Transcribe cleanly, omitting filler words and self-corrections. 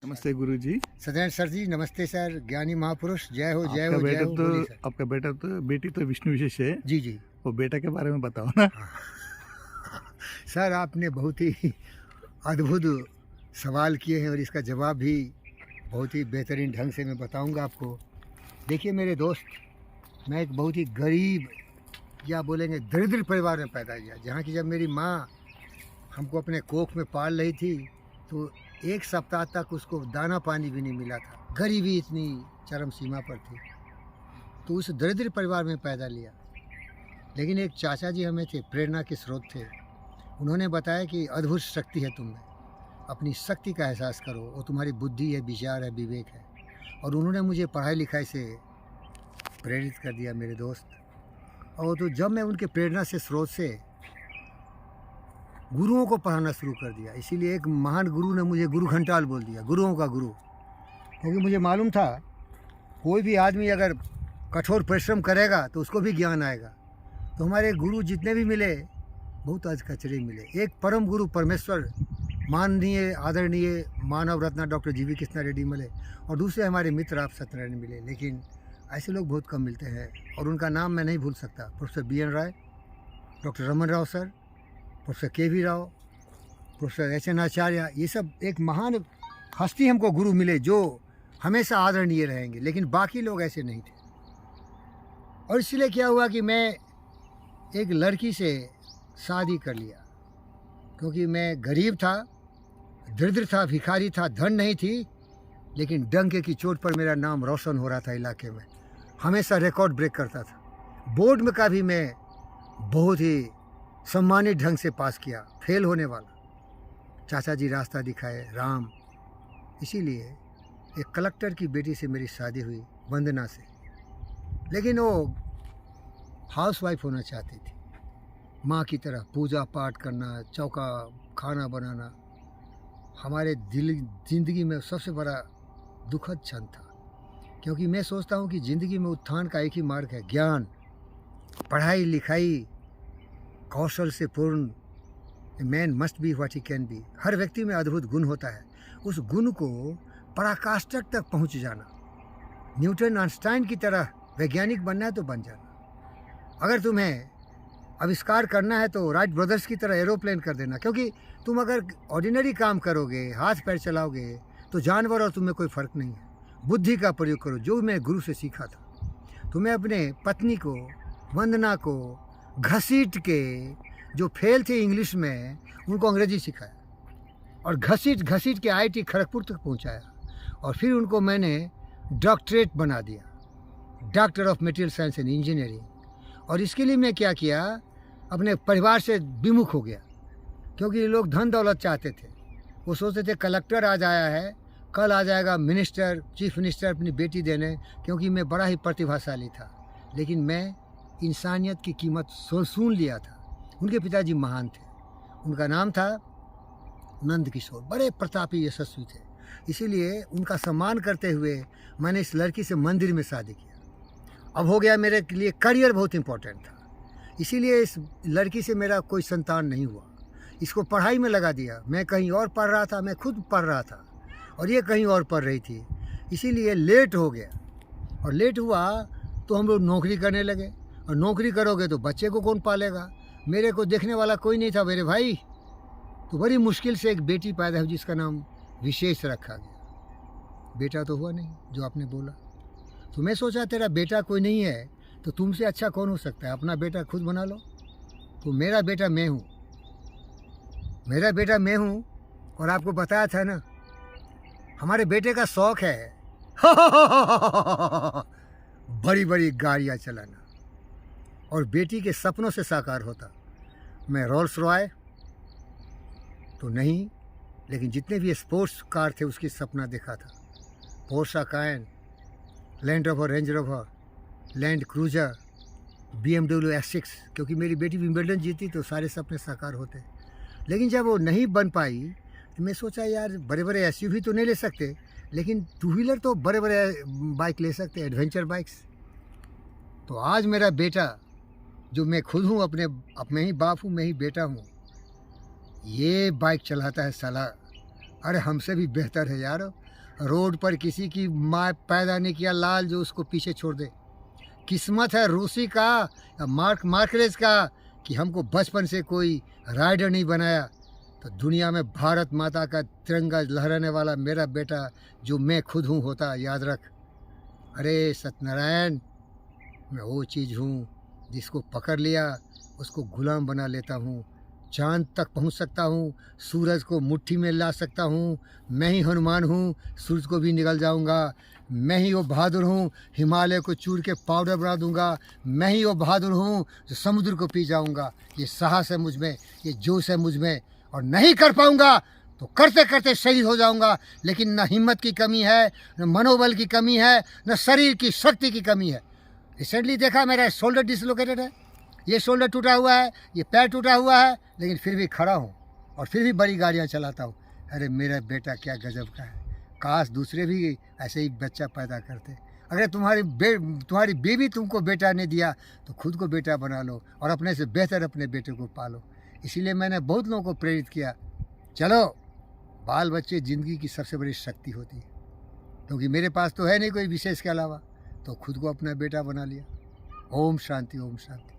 नमस्ते गुरुजी। सत्यनारायण सर जी, नमस्ते सर। ज्ञानी महापुरुष, जय हो जय आपका हो जय बेटा हो। बोलिए सर। आपका बेटा तो बेटी तो विष्णु विशेष है, जी जी। वो बेटा के बारे में बताओ ना। सर, आपने बहुत ही अद्भुत सवाल किए हैं और इसका जवाब भी बहुत ही बेहतरीन ढंग से मैं बताऊंगा आपको। देखिए मेरे दोस्त, मैं एक बहुत ही गरीब या बोलेंगे दरिद्र परिवार में पैदा किया, जहाँ की जब मेरी माँ हमको अपने कोख में पाल रही थी तो एक सप्ताह तक उसको दाना पानी भी नहीं मिला था। गरीबी इतनी चरम सीमा पर थी, तो उस दरिद्र परिवार में पैदा लिया। लेकिन एक चाचा जी हमें थे, प्रेरणा के स्रोत थे। उन्होंने बताया कि अद्भुत शक्ति है तुम में, अपनी शक्ति का एहसास करो, वो तुम्हारी बुद्धि है, विचार है, विवेक है। और उन्होंने मुझे पढ़ाई लिखाई से प्रेरित कर दिया मेरे दोस्त। और तो जब मैं उनके प्रेरणा से स्रोत से गुरुओं को पढ़ाना शुरू कर दिया, इसीलिए एक महान गुरु ने मुझे गुरु घंटाल बोल दिया, गुरुओं का गुरु। क्योंकि मुझे मालूम था कोई भी आदमी अगर कठोर परिश्रम करेगा तो उसको भी ज्ञान आएगा। तो हमारे गुरु जितने भी मिले बहुत आज कचरे मिले। एक परम गुरु परमेश्वर माननीय आदरणीय मानव रत्न डॉक्टर जीवी कृष्णा रेड्डी मिले, और दूसरे हमारे मित्र आप सत्यनारायण मिले। लेकिन ऐसे लोग बहुत कम मिलते हैं और उनका नाम मैं नहीं भूल सकता। Professor BN Rai, doctor Raman Rao sir, professor KV Rao, professor HN Acharya, ये सब एक महान हस्ती हमको गुरु मिले जो हमेशा आदरणीय रहेंगे। लेकिन बाकी लोग ऐसे नहीं थे। और इसलिए क्या हुआ कि मैं एक लड़की से शादी कर लिया, क्योंकि मैं गरीब था, दरिद्र था, भिखारी था, धन नहीं थी। लेकिन डंके की चोट पर मेरा नाम रोशन हो रहा था इलाके में, हमेशा रिकॉर्ड ब्रेक करता था। बोर्ड में का भी मैं बहुत ही सम्मानित ढंग से पास किया, फेल होने वाला। चाचा जी रास्ता दिखाए, राम। इसीलिए एक कलेक्टर की बेटी से मेरी शादी हुई, वंदना से। लेकिन वो हाउसवाइफ होना चाहती थी, माँ की तरह पूजा पाठ करना, चौका खाना बनाना। हमारे ज़िंदगी में सबसे बड़ा दुखद क्षण था, क्योंकि मैं सोचता हूँ कि ज़िंदगी में उत्थान का एक ही मार्ग है, ज्ञान, पढ़ाई लिखाई, कौशल से पूर्ण। Man must be what he can be. हर व्यक्ति में अद्भुत गुण होता है, उस गुण को पराकाष्ठा तक पहुँच जाना। न्यूटन आइंस्टाइन की तरह वैज्ञानिक बनना है तो बन जाना। अगर तुम्हें आविष्कार करना है तो राइट ब्रदर्स की तरह एरोप्लेन कर देना। क्योंकि तुम अगर ऑर्डिनरी काम करोगे, हाथ पैर चलाओगे, तो जानवर और तुम्हें कोई फ़र्क नहीं है। बुद्धि का प्रयोग करो, जो मैं गुरु से सीखा था। तुम्हें अपने पत्नी को, वंदना को घसीट के, जो फेल थे इंग्लिश में, उनको अंग्रेजी सिखाया और घसीट घसीट के IIT खड़गपुर तक पहुंचाया। और फिर उनको मैंने डॉक्टरेट बना दिया, doctor of material science and engineering. और इसके लिए मैं क्या किया, अपने परिवार से विमुख हो गया। क्योंकि ये लोग धन दौलत चाहते थे। वो सोचते थे कलेक्टर आज आया है, कल आ जाएगा मिनिस्टर, चीफ मिनिस्टर अपनी बेटी देने, क्योंकि मैं बड़ा ही प्रतिभाशाली था। लेकिन मैं इंसानियत की कीमत सुन लिया था। उनके पिताजी महान थे, उनका नाम था नंद किशोर, बड़े प्रतापी यशस्वी थे। इसीलिए उनका सम्मान करते हुए मैंने इस लड़की से मंदिर में शादी किया। अब हो गया, मेरे लिए करियर बहुत इम्पोर्टेंट था, इसीलिए इस लड़की से मेरा कोई संतान नहीं हुआ। इसको पढ़ाई में लगा दिया। मैं कहीं और पढ़ रहा था, मैं खुद पढ़ रहा था और ये कहीं और पढ़ रही थी, इसीलिए लेट हो गया। और लेट हुआ तो हम लोग नौकरी करने लगे, और नौकरी करोगे तो बच्चे को कौन पालेगा। मेरे को देखने वाला कोई नहीं था मेरे भाई। तो बड़ी मुश्किल से एक बेटी पैदा हुई जिसका नाम विशेष रखा गया। बेटा तो हुआ नहीं जो आपने बोला। तो मैं सोचा तेरा बेटा कोई नहीं है तो तुमसे अच्छा कौन हो सकता है, अपना बेटा खुद बना लो। तो मेरा बेटा मैं हूँ, मेरा बेटा मैं हूँ। और आपको बताया था ना, हमारे बेटे का शौक़ है बड़ी बड़ी गाड़ियाँ चलाना, और बेटी के सपनों से साकार होता। मैं रोल्स रॉय तो नहीं, लेकिन जितने भी स्पोर्ट्स कार थे उसकी सपना देखा था। पोर्शा कायन, land rover, range rover, land cruiser, BMW S6। क्योंकि मेरी बेटी विंबलडन जीती तो सारे सपने साकार होते। लेकिन जब वो नहीं बन पाई तो मैं सोचा यार बड़े बड़े SUV तो नहीं ले सकते, लेकिन टू व्हीलर तो बड़े बड़े बाइक ले सकते, एडवेंचर बाइक्स। तो आज मेरा बेटा, जो मैं खुद हूँ, मैं ही बाप हूँ, मैं ही बेटा हूँ, ये बाइक चलाता है साला अरे हमसे भी बेहतर है यार। रोड पर किसी की माँ पैदा नहीं किया लाल जो उसको पीछे छोड़ दे। किस्मत है रूसी का या मार्करेज का कि हमको बचपन से कोई राइडर नहीं बनाया। तो दुनिया में भारत माता का तिरंगा लहराने वाला मेरा बेटा जो मैं खुद हूँ होता, याद रख। अरे सत्यनारायण, मैं वो चीज़ हूँ जिसको पकड़ लिया उसको गुलाम बना लेता हूँ। चांद तक पहुँच सकता हूँ, सूरज को मुट्ठी में ला सकता हूँ। मैं ही हनुमान हूँ, सूरज को भी निगल जाऊँगा। मैं ही वो बहादुर हूँ, हिमालय को चूर के पाउडर बना दूँगा। मैं ही वो बहादुर हूँ जो समुद्र को पी जाऊँगा। ये साहस है मुझ में, ये जोश है मुझ में। और नहीं कर पाऊँगा तो करते करते शहीद हो जाऊँगा। लेकिन न हिम्मत की कमी है, न मनोबल की कमी है, न शरीर की शक्ति की कमी है। रिसेंटली देखा मेरा शोल्डर डिसलोकेटेड है, ये शोल्डर टूटा हुआ है, ये पैर टूटा हुआ है, लेकिन फिर भी खड़ा हूँ और फिर भी बड़ी गाड़ियाँ चलाता हूँ। अरे मेरा बेटा क्या गजब का है। काश दूसरे भी ऐसे ही बच्चा पैदा करते। अगर तुम्हारी बीवी तुमको बेटा ने दिया तो खुद को बेटा बना लो और अपने से बेहतर अपने बेटे को पालो। इसीलिए मैंने बहुत लोगों को प्रेरित किया, चलो बाल बच्चे ज़िंदगी की सबसे बड़ी शक्ति होती है। क्योंकि मेरे पास तो है नहीं कोई विशेष के अलावा, तो खुद को अपना बेटा बना लिया। ओम शांति, ओम शांति।